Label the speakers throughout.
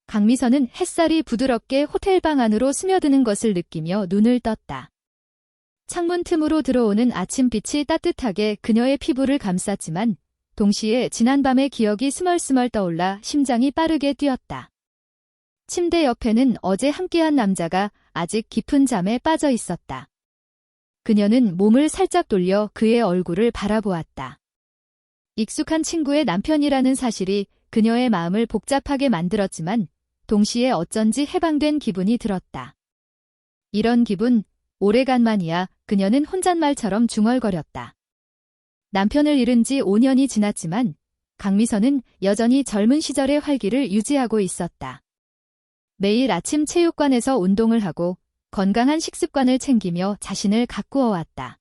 Speaker 1: 강미선은 햇살이 부드럽게 호텔방 안으로 스며드는 것을 느끼며 눈을 떴다. 창문 틈으로 들어오는 아침빛이 따뜻하게 그녀의 피부를 감쌌지만 동시에 지난밤의 기억이 스멀스멀 떠올라 심장이 빠르게 뛰었다. 침대 옆에는 어제 함께한 남자가 아직 깊은 잠에 빠져 있었다. 그녀는 몸을 살짝 돌려 그의 얼굴을 바라보았다. 익숙한 친구의 남편이라는 사실이 그녀의 마음을 복잡하게 만들었지만 동시에 어쩐지 해방된 기분이 들었다. 이런 기분, 오래간만이야. 그녀는 혼잣말처럼 중얼거렸다. 남편을 잃은 지 5년이 지났지만 강미선은 여전히 젊은 시절의 활기를 유지하고 있었다. 매일 아침 체육관에서 운동을 하고 건강한 식습관을 챙기며 자신을 가꾸어 왔다.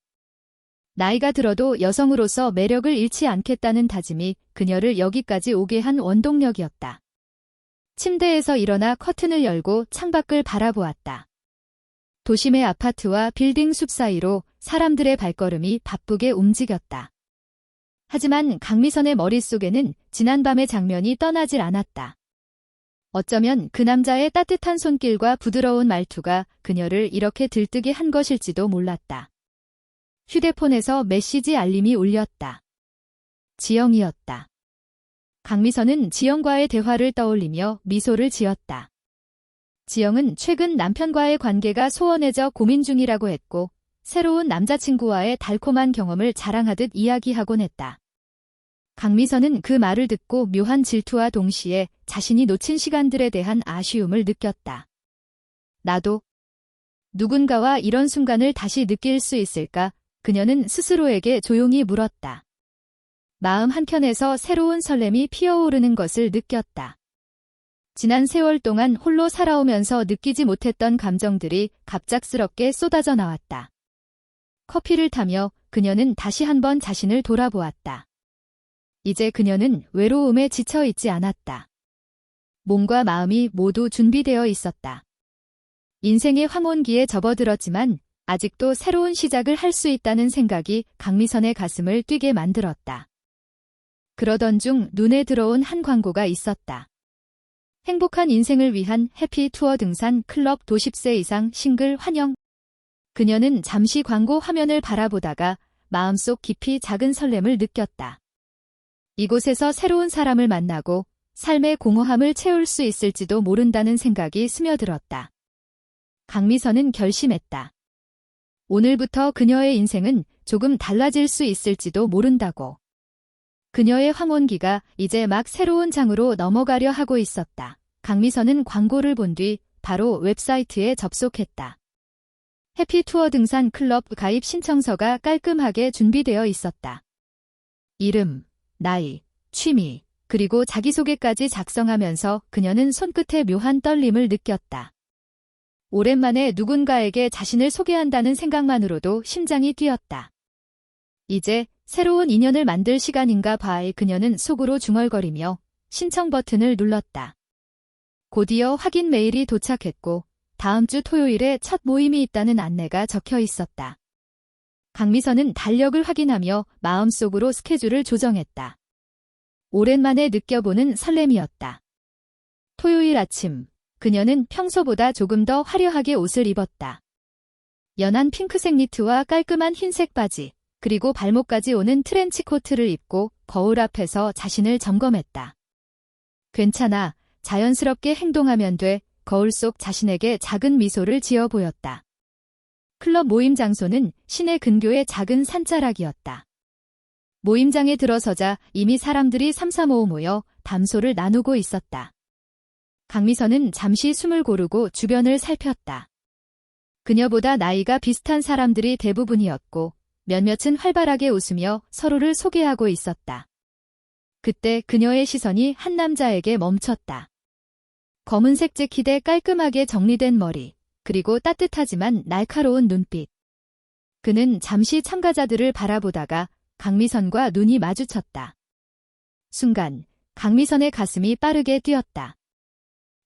Speaker 1: 나이가 들어도 여성으로서 매력을 잃지 않겠다는 다짐이 그녀를 여기까지 오게 한 원동력이었다. 침대에서 일어나 커튼을 열고 창밖을 바라보았다. 도심의 아파트와 빌딩 숲 사이로 사람들의 발걸음이 바쁘게 움직였다. 하지만 강미선의 머릿속에는 지난밤의 장면이 떠나질 않았다. 어쩌면 그 남자의 따뜻한 손길과 부드러운 말투가 그녀를 이렇게 들뜨게 한 것일지도 몰랐다. 휴대폰에서 메시지 알림이 울렸다. 지영이었다. 강미선은 지영과의 대화를 떠올리며 미소를 지었다. 지영은 최근 남편과의 관계가 소원해져 고민 중이라고 했고 새로운 남자친구와의 달콤한 경험을 자랑하듯 이야기하곤 했다. 강미선은 그 말을 듣고 묘한 질투와 동시에 자신이 놓친 시간들에 대한 아쉬움을 느꼈다. 나도 누군가와 이런 순간을 다시 느낄 수 있을까? 그녀는 스스로에게 조용히 물었다. 마음 한켠에서 새로운 설렘이 피어오르는 것을 느꼈다. 지난 세월 동안 홀로 살아오면서 느끼지 못했던 감정들이 갑작스럽게 쏟아져 나왔다. 커피를 타며 그녀는 다시 한번 자신을 돌아보았다. 이제 그녀는 외로움에 지쳐 있지 않았다. 몸과 마음이 모두 준비되어 있었다. 인생의 황혼기에 접어들었지만 아직도 새로운 시작을 할 수 있다는 생각이 강미선의 가슴을 뛰게 만들었다. 그러던 중 눈에 들어온 한 광고가 있었다. 행복한 인생을 위한 해피 투어 등산 클럽 도 10세 이상 싱글 환영. 그녀는 잠시 광고 화면을 바라보다가 마음속 깊이 작은 설렘을 느꼈다. 이곳에서 새로운 사람을 만나고 삶의 공허함을 채울 수 있을지도 모른다는 생각이 스며들었다. 강미선은 결심했다. 오늘부터 그녀의 인생은 조금 달라질 수 있을지도 모른다고. 그녀의 황혼기가 이제 막 새로운 장으로 넘어가려 하고 있었다. 강미선은 광고를 본 뒤 바로 웹사이트에 접속했다. 해피투어 등산 클럽 가입 신청서가 깔끔하게 준비되어 있었다. 이름, 나이, 취미, 그리고 자기소개까지 작성하면서 그녀는 손끝에 묘한 떨림을 느꼈다. 오랜만에 누군가에게 자신을 소개한다는 생각만으로도 심장이 뛰었다. 이제 새로운 인연을 만들 시간인가 봐에 그녀는 속으로 중얼거리며 신청 버튼을 눌렀다. 곧이어 확인 메일이 도착했고 다음 주 토요일에 첫 모임이 있다는 안내가 적혀 있었다. 강미선은 달력을 확인하며 마음속으로 스케줄을 조정했다. 오랜만에 느껴보는 설렘이었다. 토요일 아침, 그녀는 평소보다 조금 더 화려하게 옷을 입었다. 연한 핑크색 니트와 깔끔한 흰색 바지, 그리고 발목까지 오는 트렌치 코트를 입고 거울 앞에서 자신을 점검했다. 괜찮아, 자연스럽게 행동하면 돼. 거울 속 자신에게 작은 미소를 지어 보였다. 클럽 모임 장소는 시내 근교의 작은 산자락이었다. 모임장에 들어서자 이미 사람들이 삼삼오오 모여 담소를 나누고 있었다. 강미선은 잠시 숨을 고르고 주변을 살폈다. 그녀보다 나이가 비슷한 사람들이 대부분이었고 몇몇은 활발하게 웃으며 서로를 소개하고 있었다. 그때 그녀의 시선이 한 남자에게 멈췄다. 검은색 재킷에 깔끔하게 정리된 머리, 그리고 따뜻하지만 날카로운 눈빛. 그는 잠시 참가자들을 바라보다가 강미선과 눈이 마주쳤다. 순간 강미선의 가슴이 빠르게 뛰었다.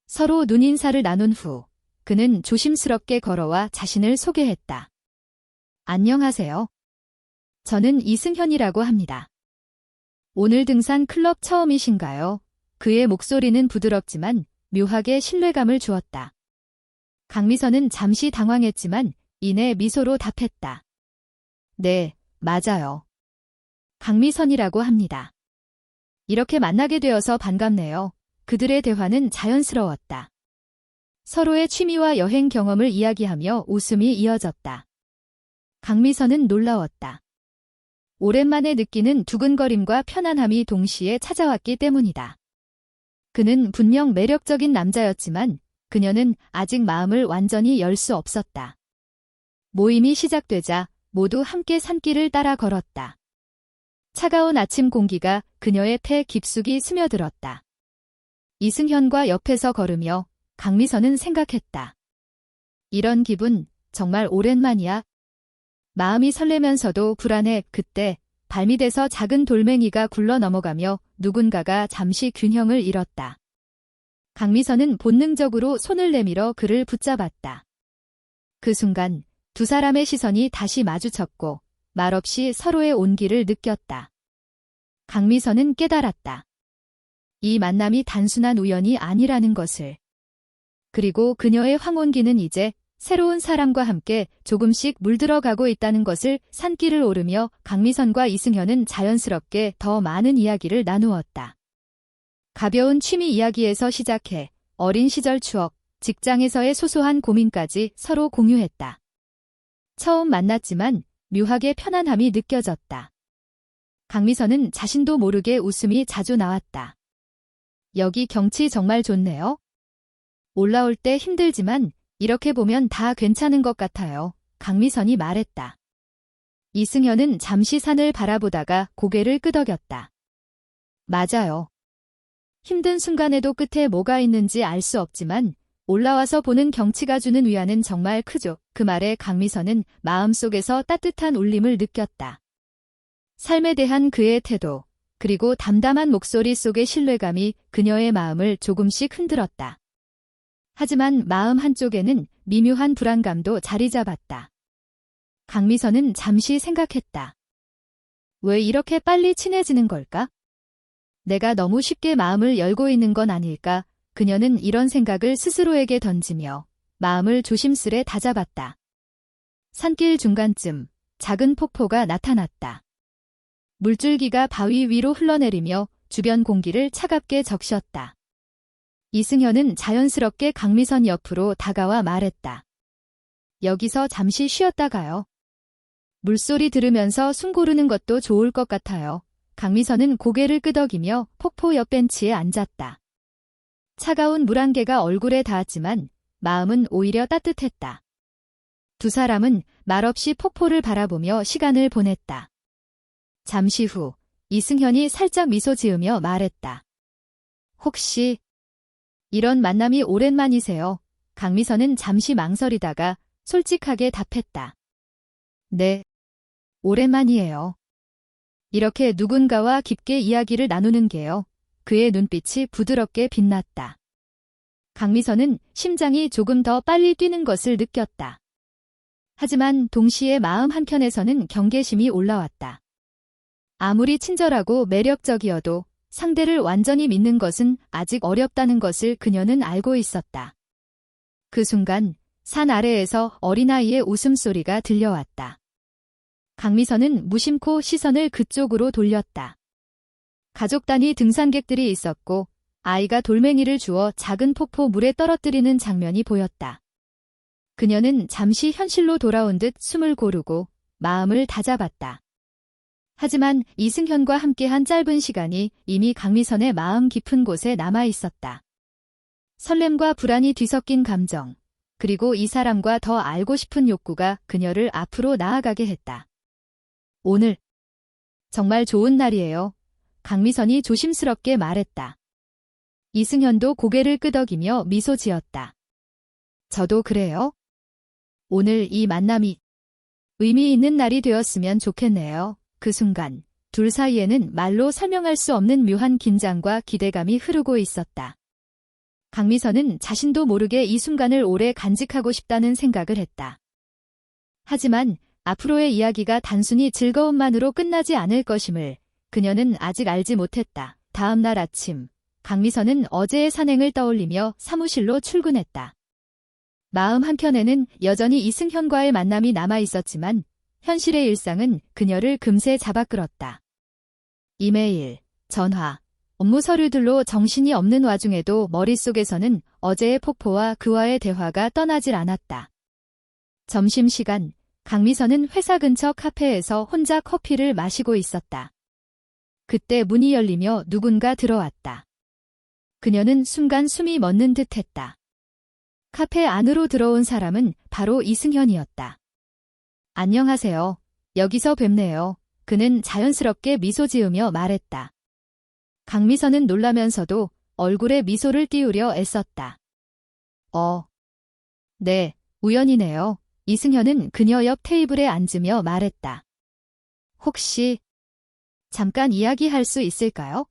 Speaker 1: 서로 눈인사를 나눈 후 그는 조심스럽게 걸어와 자신을 소개했다. 안녕하세요. 저는 이승현이라고 합니다. 오늘 등산 클럽 처음이신가요? 그의 목소리는 부드럽지만 묘하게 신뢰감을 주었다. 강미선은 잠시 당황했지만 이내 미소로 답했다. 네, 맞아요. 강미선이라고 합니다. 이렇게 만나게 되어서 반갑네요. 그들의 대화는 자연스러웠다. 서로의 취미와 여행 경험을 이야기하며 웃음이 이어졌다. 강미선은 놀라웠다. 오랜만에 느끼는 두근거림과 편안함이 동시에 찾아왔기 때문이다. 그는 분명 매력적인 남자였지만 그녀는 아직 마음을 완전히 열 수 없었다. 모임이 시작되자 모두 함께 산길을 따라 걸었다. 차가운 아침 공기가 그녀의 폐 깊숙이 스며들었다. 이승현과 옆에서 걸으며 강미선은 생각했다. 이런 기분 정말 오랜만이야. 마음이 설레면서도 불안해. 그때 발밑에서 작은 돌멩이가 굴러 넘어가며 누군가가 잠시 균형을 잃었다. 강미선은 본능적으로 손을 내밀어 그를 붙잡았다. 그 순간 두 사람의 시선이 다시 마주쳤고 말없이 서로의 온기를 느꼈다. 강미선은 깨달았다. 이 만남이 단순한 우연이 아니라는 것을. 그리고 그녀의 황혼기는 이제 새로운 사람과 함께 조금씩 물들어가고 있다는 것을. 산길을 오르며 강미선과 이승현은 자연스럽게 더 많은 이야기를 나누었다. 가벼운 취미 이야기에서 시작해 어린 시절 추억, 직장에서의 소소한 고민까지 서로 공유했다. 처음 만났지만 묘하게 편안함이 느껴졌다. 강미선은 자신도 모르게 웃음이 자주 나왔다. 여기 경치 정말 좋네요. 올라올 때 힘들지만 이렇게 보면 다 괜찮은 것 같아요. 강미선이 말했다. 이승현은 잠시 산을 바라보다가 고개를 끄덕였다. 맞아요. 힘든 순간에도 끝에 뭐가 있는지 알 수 없지만 올라와서 보는 경치가 주는 위안은 정말 크죠. 그 말에 강미선은 마음속에서 따뜻한 울림을 느꼈다. 삶에 대한 그의 태도, 그리고 담담한 목소리 속의 신뢰감이 그녀의 마음을 조금씩 흔들었다. 하지만 마음 한쪽에는 미묘한 불안감도 자리 잡았다. 강미선은 잠시 생각했다. 왜 이렇게 빨리 친해지는 걸까? 내가 너무 쉽게 마음을 열고 있는 건 아닐까? 그녀는 이런 생각을 스스로에게 던지며 마음을 조심스레 다잡았다. 산길 중간쯤 작은 폭포가 나타났다. 물줄기가 바위 위로 흘러내리며 주변 공기를 차갑게 적셨다. 이승현은 자연스럽게 강미선 옆으로 다가와 말했다. 여기서 잠시 쉬었다 가요. 물소리 들으면서 숨 고르는 것도 좋을 것 같아요. 강미선은 고개를 끄덕이며 폭포 옆 벤치에 앉았다. 차가운 물 한 개가 얼굴에 닿았지만 마음은 오히려 따뜻했다. 두 사람은 말없이 폭포를 바라보며 시간을 보냈다. 잠시 후 이승현이 살짝 미소 지으며 말했다. 혹시 이런 만남이 오랜만이세요? 강미선은 잠시 망설이다가 솔직하게 답했다. 네, 오랜만이에요. 이렇게 누군가와 깊게 이야기를 나누는 게요. 그의 눈빛이 부드럽게 빛났다. 강미선은 심장이 조금 더 빨리 뛰는 것을 느꼈다. 하지만 동시에 마음 한켠에서는 경계심이 올라왔다. 아무리 친절하고 매력적이어도 상대를 완전히 믿는 것은 아직 어렵다는 것을 그녀는 알고 있었다. 그 순간 산 아래에서 어린아이의 웃음소리가 들려왔다. 강미선은 무심코 시선을 그쪽으로 돌렸다. 가족 단위 등산객들이 있었고 아이가 돌멩이를 주워 작은 폭포 물에 떨어뜨리는 장면이 보였다. 그녀는 잠시 현실로 돌아온 듯 숨을 고르고 마음을 다잡았다. 하지만 이승현과 함께한 짧은 시간이 이미 강미선의 마음 깊은 곳에 남아 있었다. 설렘과 불안이 뒤섞인 감정, 그리고 이 사람과 더 알고 싶은 욕구가 그녀를 앞으로 나아가게 했다. 오늘 정말 좋은 날이에요. 강미선이 조심스럽게 말했다. 이승현도 고개를 끄덕이며 미소 지었다. 저도 그래요. 오늘 이 만남이 의미 있는 날이 되었으면 좋겠네요. 그 순간 둘 사이에는 말로 설명할 수 없는 묘한 긴장과 기대감이 흐르고 있었다. 강미선은 자신도 모르게 이 순간을 오래 간직하고 싶다는 생각을 했다. 하지만 앞으로의 이야기가 단순히 즐거움만으로 끝나지 않을 것임을 그녀는 아직 알지 못했다. 다음 날 아침, 강미선은 어제의 산행을 떠올리며 사무실로 출근했다. 마음 한켠에는 여전히 이승현과의 만남이 남아있었지만 현실의 일상은 그녀를 금세 잡아끌었다. 이메일, 전화, 업무 서류들로 정신이 없는 와중에도 머릿속에서는 어제의 폭포와 그와의 대화가 떠나질 않았다. 점심시간, 강미선은 회사 근처 카페에서 혼자 커피를 마시고 있었다. 그때 문이 열리며 누군가 들어왔다. 그녀는 순간 숨이 멎는 듯했다. 카페 안으로 들어온 사람은 바로 이승현이었다. 안녕하세요. 여기서 뵙네요. 그는 자연스럽게 미소 지으며 말했다. 강미선은 놀라면서도 얼굴에 미소를 띄우려 애썼다. 네, 우연이네요. 이승현은 그녀 옆 테이블에 앉으며 말했다. 혹시 잠깐 이야기할 수 있을까요?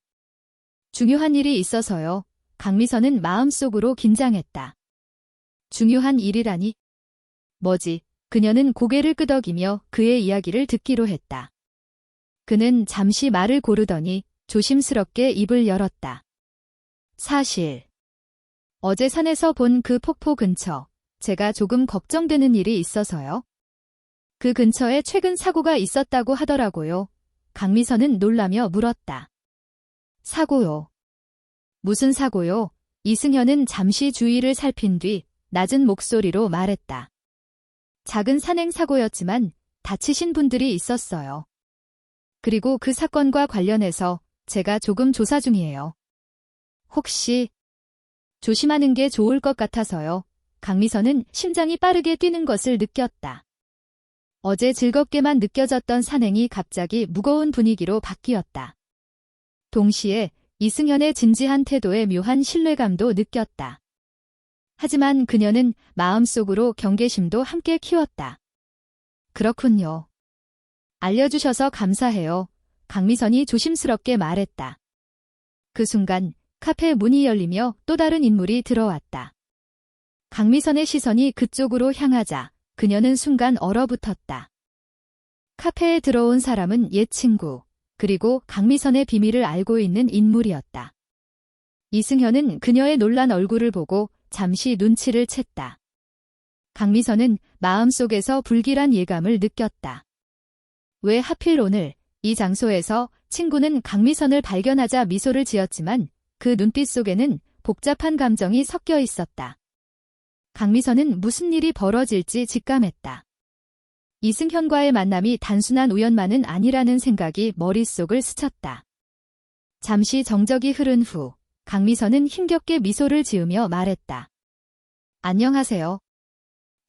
Speaker 1: 중요한 일이 있어서요. 강미선은 마음속으로 긴장했다. 중요한 일이라니? 뭐지? 그녀는 고개를 끄덕이며 그의 이야기를 듣기로 했다. 그는 잠시 말을 고르더니 조심스럽게 입을 열었다. 사실 어제 산에서 본 그 폭포 근처, 제가 조금 걱정되는 일이 있어서요. 그 근처에 최근 사고가 있었다고 하더라고요. 강미선은 놀라며 물었다. 사고요? 무슨 사고요? 이승현은 잠시 주위를 살핀 뒤 낮은 목소리로 말했다. 작은 산행 사고였지만 다치신 분들이 있었어요. 그리고 그 사건과 관련해서 제가 조금 조사 중이에요. 혹시 조심하는 게 좋을 것 같아서요. 강미선은 심장이 빠르게 뛰는 것을 느꼈다. 어제 즐겁게만 느껴졌던 산행이 갑자기 무거운 분위기로 바뀌었다. 동시에 이승현의 진지한 태도에 묘한 신뢰감도 느꼈다. 하지만 그녀는 마음속으로 경계심도 함께 키웠다. 그렇군요. 알려주셔서 감사해요. 강미선이 조심스럽게 말했다. 그 순간 카페 문이 열리며 또 다른 인물이 들어왔다. 강미선의 시선이 그쪽으로 향하자 그녀는 순간 얼어붙었다. 카페에 들어온 사람은 옛 친구, 그리고 강미선의 비밀을 알고 있는 인물이었다. 이승현은 그녀의 놀란 얼굴을 보고 잠시 눈치를 챘다. 강미선은 마음속에서 불길한 예감을 느꼈다. 왜 하필 오늘 이 장소에서? 친구는 강미선을 발견하자 미소를 지었지만 그 눈빛 속에는 복잡한 감정이 섞여 있었다. 강미선은 무슨 일이 벌어질지 직감했다. 이승현과의 만남이 단순한 우연만은 아니라는 생각이 머릿속을 스쳤다. 잠시 정적이 흐른 후 강미선은 힘겹게 미소를 지으며 말했다. 안녕하세요.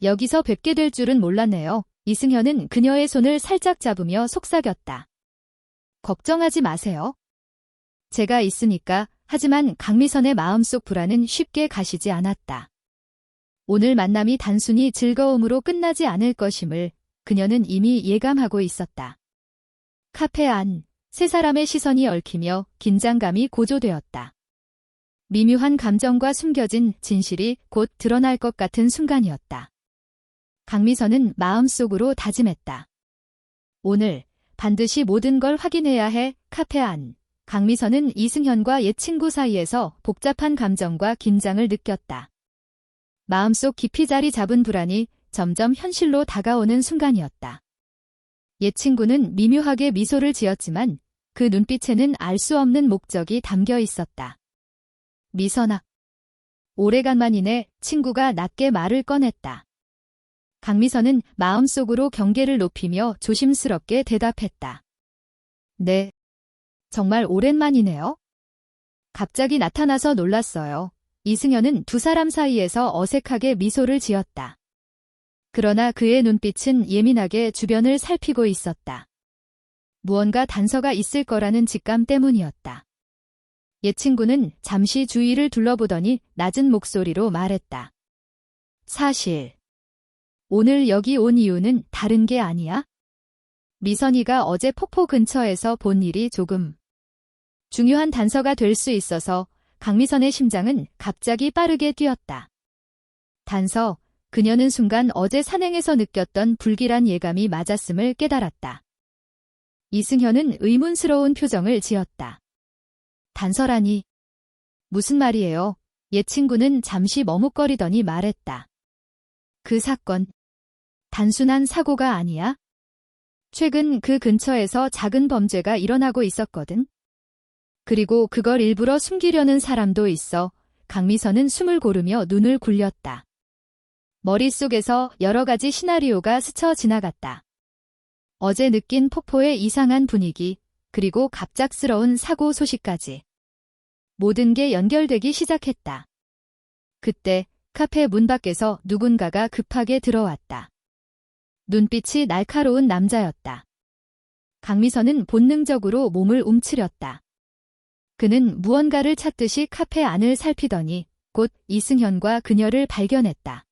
Speaker 1: 여기서 뵙게 될 줄은 몰랐네요. 이승현은 그녀의 손을 살짝 잡으며 속삭였다. 걱정하지 마세요. 제가 있으니까. 하지만 강미선의 마음속 불안은 쉽게 가시지 않았다. 오늘 만남이 단순히 즐거움으로 끝나지 않을 것임을 그녀는 이미 예감하고 있었다. 카페 안, 세 사람의 시선이 얽히며 긴장감이 고조되었다. 미묘한 감정과 숨겨진 진실이 곧 드러날 것 같은 순간이었다. 강미선은 마음속으로 다짐했다. 오늘 반드시 모든 걸 확인해야 해. 카페 안. 강미선은 이승현과 옛 친구 사이에서 복잡한 감정과 긴장을 느꼈다. 마음속 깊이 자리 잡은 불안이 점점 현실로 다가오는 순간이었다. 옛 친구는 미묘하게 미소를 지었지만 그 눈빛에는 알 수 없는 목적이 담겨 있었다. 미선아. 오래간만이네. 친구가 낮게 말을 꺼냈다. 강미선은 마음속으로 경계를 높이며 조심스럽게 대답했다. 네. 정말 오랜만이네요. 갑자기 나타나서 놀랐어요. 이승현은 두 사람 사이에서 어색하게 미소를 지었다. 그러나 그의 눈빛은 예민하게 주변을 살피고 있었다. 무언가 단서가 있을 거라는 직감 때문이었다. 옛 친구는 잠시 주위를 둘러보더니 낮은 목소리로 말했다. 사실 오늘 여기 온 이유는 다른 게 아니야? 미선이가 어제 폭포 근처에서 본 일이 조금 중요한 단서가 될 수 있어서. 강미선의 심장은 갑자기 빠르게 뛰었다. 단서, 그녀는 순간 어제 산행에서 느꼈던 불길한 예감이 맞았음을 깨달았다. 이승현은 의문스러운 표정을 지었다. 단서라니. 무슨 말이에요? 옛 친구는 잠시 머뭇거리더니 말했다. 그 사건, 단순한 사고가 아니야? 최근 그 근처에서 작은 범죄가 일어나고 있었거든. 그리고 그걸 일부러 숨기려는 사람도 있어. 강미선은 숨을 고르며 눈을 굴렸다. 머릿속에서 여러 가지 시나리오가 스쳐 지나갔다. 어제 느낀 폭포의 이상한 분위기, 그리고 갑작스러운 사고 소식까지. 모든 게 연결되기 시작했다. 그때 카페 문 밖에서 누군가가 급하게 들어왔다. 눈빛이 날카로운 남자였다. 강미선은 본능적으로 몸을 움츠렸다. 그는 무언가를 찾듯이 카페 안을 살피더니 곧 이승현과 그녀를 발견했다.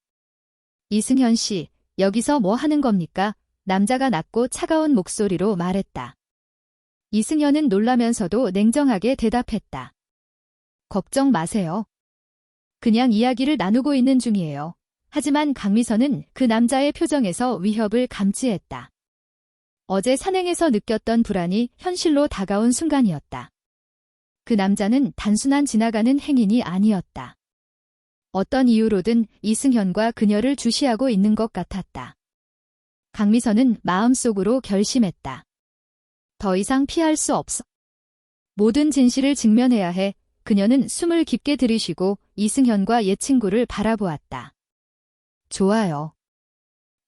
Speaker 1: 이승현 씨, 여기서 뭐 하는 겁니까? 남자가 낮고 차가운 목소리로 말했다. 이승현은 놀라면서도 냉정하게 대답했다. 걱정 마세요. 그냥 이야기를 나누고 있는 중이에요. 하지만 강미선은 그 남자의 표정에서 위협을 감지했다. 어제 산행에서 느꼈던 불안이 현실로 다가온 순간이었다. 그 남자는 단순한 지나가는 행인이 아니었다. 어떤 이유로든 이승현과 그녀를 주시하고 있는 것 같았다. 강미선은 마음속으로 결심했다. 더 이상 피할 수 없어. 모든 진실을 직면해야 해. 그녀는 숨을 깊게 들이쉬고 이승현과 옛 친구를 바라보았다. 좋아요.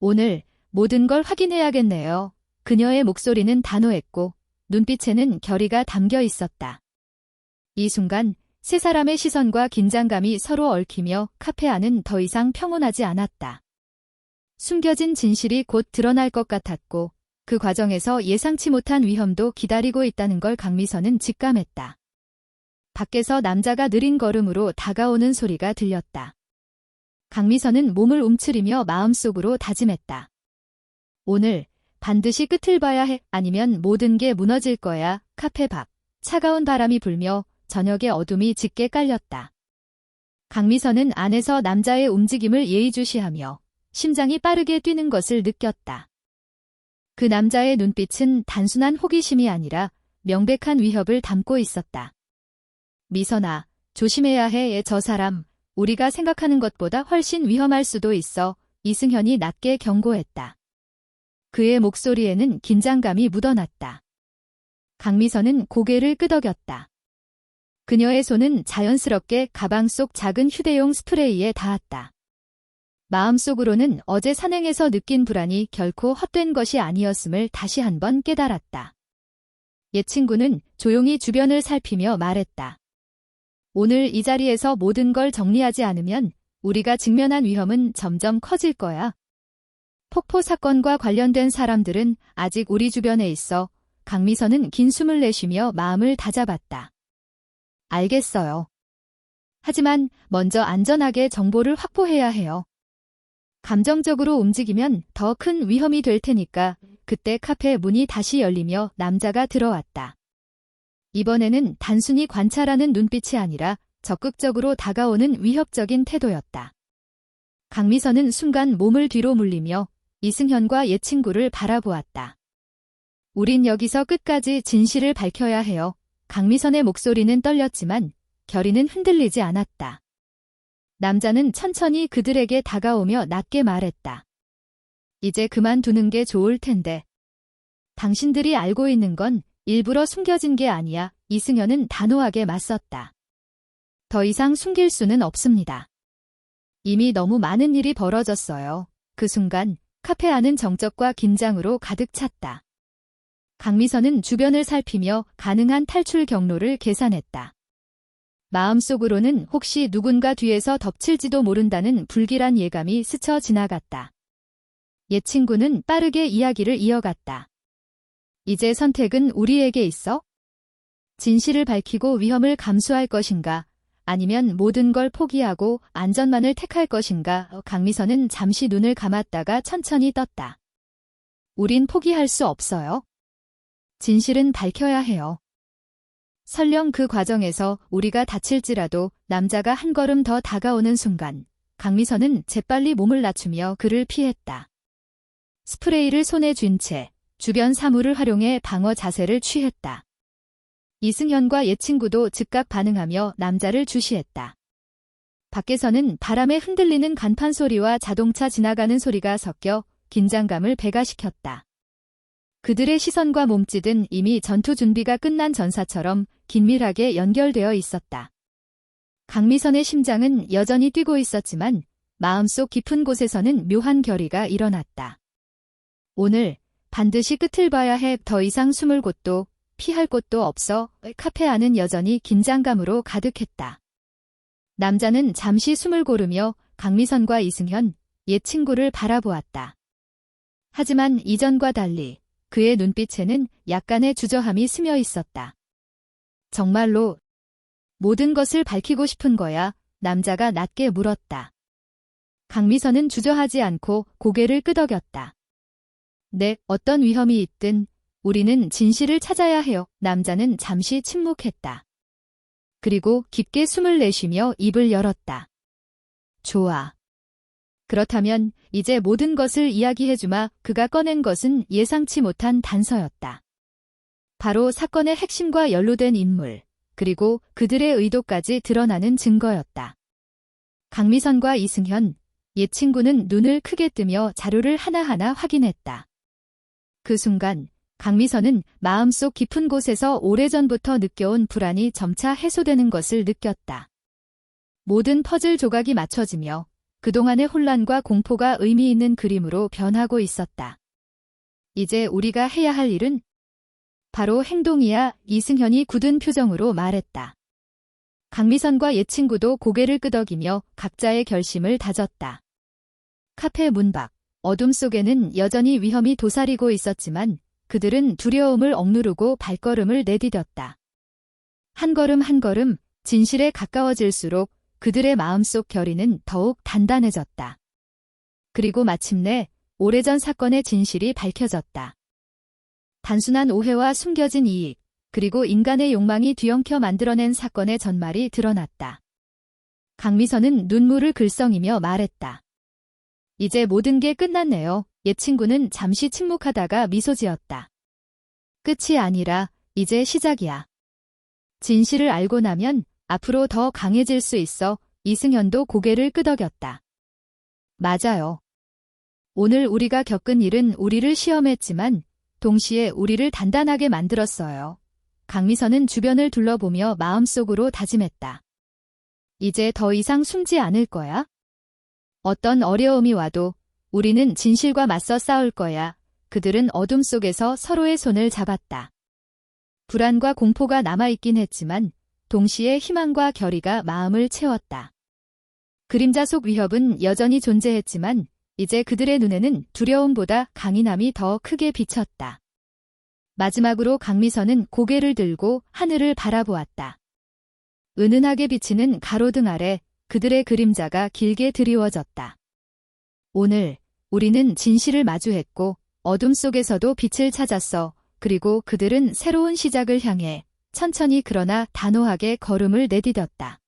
Speaker 1: 오늘 모든 걸 확인해야겠네요. 그녀의 목소리는 단호했고 눈빛에는 결의가 담겨 있었다. 이 순간 세 사람의 시선과 긴장감이 서로 얽히며 카페 안은 더 이상 평온하지 않았다. 숨겨진 진실이 곧 드러날 것 같았고 그 과정에서 예상치 못한 위험도 기다리고 있다는 걸 강미선은 직감했다. 밖에서 남자가 느린 걸음으로 다가오는 소리가 들렸다. 강미선은 몸을 움츠리며 마음속으로 다짐했다. 오늘 반드시 끝을 봐야 해. 아니면 모든 게 무너질 거야. 카페 밖 차가운 바람이 불며 저녁의 어둠이 짙게 깔렸다. 강미선은 안에서 남자의 움직임을 예의주시하며 심장이 빠르게 뛰는 것을 느꼈다. 그 남자의 눈빛은 단순한 호기심이 아니라 명백한 위협을 담고 있었다. 미선아, 조심해야 해. 저 사람, 우리가 생각하는 것보다 훨씬 위험할 수도 있어. 이승현이 낮게 경고했다. 그의 목소리에는 긴장감이 묻어났다. 강미선은 고개를 끄덕였다. 그녀의 손은 자연스럽게 가방 속 작은 휴대용 스프레이에 닿았다. 마음속으로는 어제 산행에서 느낀 불안이 결코 헛된 것이 아니었음을 다시 한번 깨달았다. 옛 친구는 조용히 주변을 살피며 말했다. 오늘 이 자리에서 모든 걸 정리하지 않으면 우리가 직면한 위험은 점점 커질 거야. 폭포 사건과 관련된 사람들은 아직 우리 주변에 있어. 강미선은 긴 숨을 내쉬며 마음을 다잡았다. 알겠어요. 하지만 먼저 안전하게 정보를 확보해야 해요. 감정적으로 움직이면 더 큰 위험이 될 테니까. 그때 카페 문이 다시 열리며 남자가 들어왔다. 이번에는 단순히 관찰하는 눈빛이 아니라 적극적으로 다가오는 위협적인 태도였다. 강미선은 순간 몸을 뒤로 물리며 이승현과 옛 친구를 바라보았다. 우린 여기서 끝까지 진실을 밝혀야 해요. 강미선의 목소리는 떨렸지만 결의는 흔들리지 않았다. 남자는 천천히 그들에게 다가오며 낮게 말했다. 이제 그만두는 게 좋을 텐데. 당신들이 알고 있는 건 일부러 숨겨진 게 아니야. 이승현은 단호하게 맞섰다. 더 이상 숨길 수는 없습니다. 이미 너무 많은 일이 벌어졌어요. 그 순간 카페 안은 정적과 긴장으로 가득 찼다. 강미선은 주변을 살피며 가능한 탈출 경로를 계산했다. 마음속으로는 혹시 누군가 뒤에서 덮칠지도 모른다는 불길한 예감이 스쳐 지나갔다. 옛 친구는 빠르게 이야기를 이어갔다. 이제 선택은 우리에게 있어? 진실을 밝히고 위험을 감수할 것인가? 아니면 모든 걸 포기하고 안전만을 택할 것인가? 강미선은 잠시 눈을 감았다가 천천히 떴다. 우린 포기할 수 없어요. 진실은 밝혀야 해요. 설령 그 과정에서 우리가 다칠지라도. 남자가 한 걸음 더 다가오는 순간 강미선은 재빨리 몸을 낮추며 그를 피했다. 스프레이를 손에 쥔 채 주변 사물을 활용해 방어 자세를 취했다. 이승현과 옛 친구도 즉각 반응하며 남자를 주시했다. 밖에서는 바람에 흔들리는 간판 소리와 자동차 지나가는 소리가 섞여 긴장감을 배가시켰다. 그들의 시선과 몸짓은 이미 전투 준비가 끝난 전사처럼 긴밀하게 연결되어 있었다. 강미선의 심장은 여전히 뛰고 있었지만 마음속 깊은 곳에서는 묘한 결의가 일어났다. 오늘 반드시 끝을 봐야 해. 더 이상 숨을 곳도 피할 곳도 없어. 카페 안은 여전히 긴장감으로 가득했다. 남자는 잠시 숨을 고르며 강미선과 이승현, 옛 친구를 바라보았다. 하지만 이전과 달리 그의 눈빛에는 약간의 주저함이 스며 있었다. 정말로 모든 것을 밝히고 싶은 거야? 남자가 낮게 물었다. 강미선은 주저하지 않고 고개를 끄덕였다. 네, 어떤 위험이 있든 우리는 진실을 찾아야 해요. 남자는 잠시 침묵했다. 그리고 깊게 숨을 내쉬며 입을 열었다. 좋아. 그렇다면 이제 모든 것을 이야기해주마. 그가 꺼낸 것은 예상치 못한 단서였다. 바로 사건의 핵심과 연루된 인물, 그리고 그들의 의도까지 드러나는 증거였다. 강미선과 이승현, 옛 친구는 눈을 크게 뜨며 자료를 하나하나 확인했다. 그 순간 강미선은 마음속 깊은 곳에서 오래전부터 느껴온 불안이 점차 해소되는 것을 느꼈다. 모든 퍼즐 조각이 맞춰지며 그동안의 혼란과 공포가 의미 있는 그림으로 변하고 있었다. 이제 우리가 해야 할 일은 바로 행동이야. 이승현이 굳은 표정으로 말했다. 강미선과 옛 친구도 고개를 끄덕이며 각자의 결심을 다졌다. 카페 문 밖, 어둠 속에는 여전히 위험이 도사리고 있었지만 그들은 두려움을 억누르고 발걸음을 내디뎠다. 한 걸음 한 걸음 진실에 가까워질수록 그들의 마음속 결의는 더욱 단단해졌다. 그리고 마침내 오래전 사건의 진실이 밝혀졌다. 단순한 오해와 숨겨진 이익, 그리고 인간의 욕망이 뒤엉켜 만들어낸 사건의 전말이 드러났다. 강미선은 눈물을 글썽이며 말했다. 이제 모든 게 끝났네요. 옛 친구는 잠시 침묵하다가 미소 지었다. 끝이 아니라 이제 시작이야. 진실을 알고 나면 앞으로 더 강해질 수 있어. 이승현도 고개를 끄덕였다. 맞아요. 오늘 우리가 겪은 일은 우리를 시험했지만 동시에 우리를 단단하게 만들었어요. 강미선은 주변을 둘러보며 마음속으로 다짐했다. 이제 더 이상 숨지 않을 거야. 어떤 어려움이 와도 우리는 진실과 맞서 싸울 거야. 그들은 어둠 속에서 서로의 손을 잡았다. 불안과 공포가 남아있긴 했지만 동시에 희망과 결의가 마음을 채웠다. 그림자 속 위협은 여전히 존재했지만 이제 그들의 눈에는 두려움보다 강인함이 더 크게 비쳤다. 마지막으로 강미선은 고개를 들고 하늘을 바라보았다. 은은하게 비치는 가로등 아래 그들의 그림자가 길게 드리워졌다. 오늘 우리는 진실을 마주했고 어둠 속에서도 빛을 찾았어. 그리고 그들은 새로운 시작을 향해 천천히 그러나 단호하게 걸음을 내디뎠다.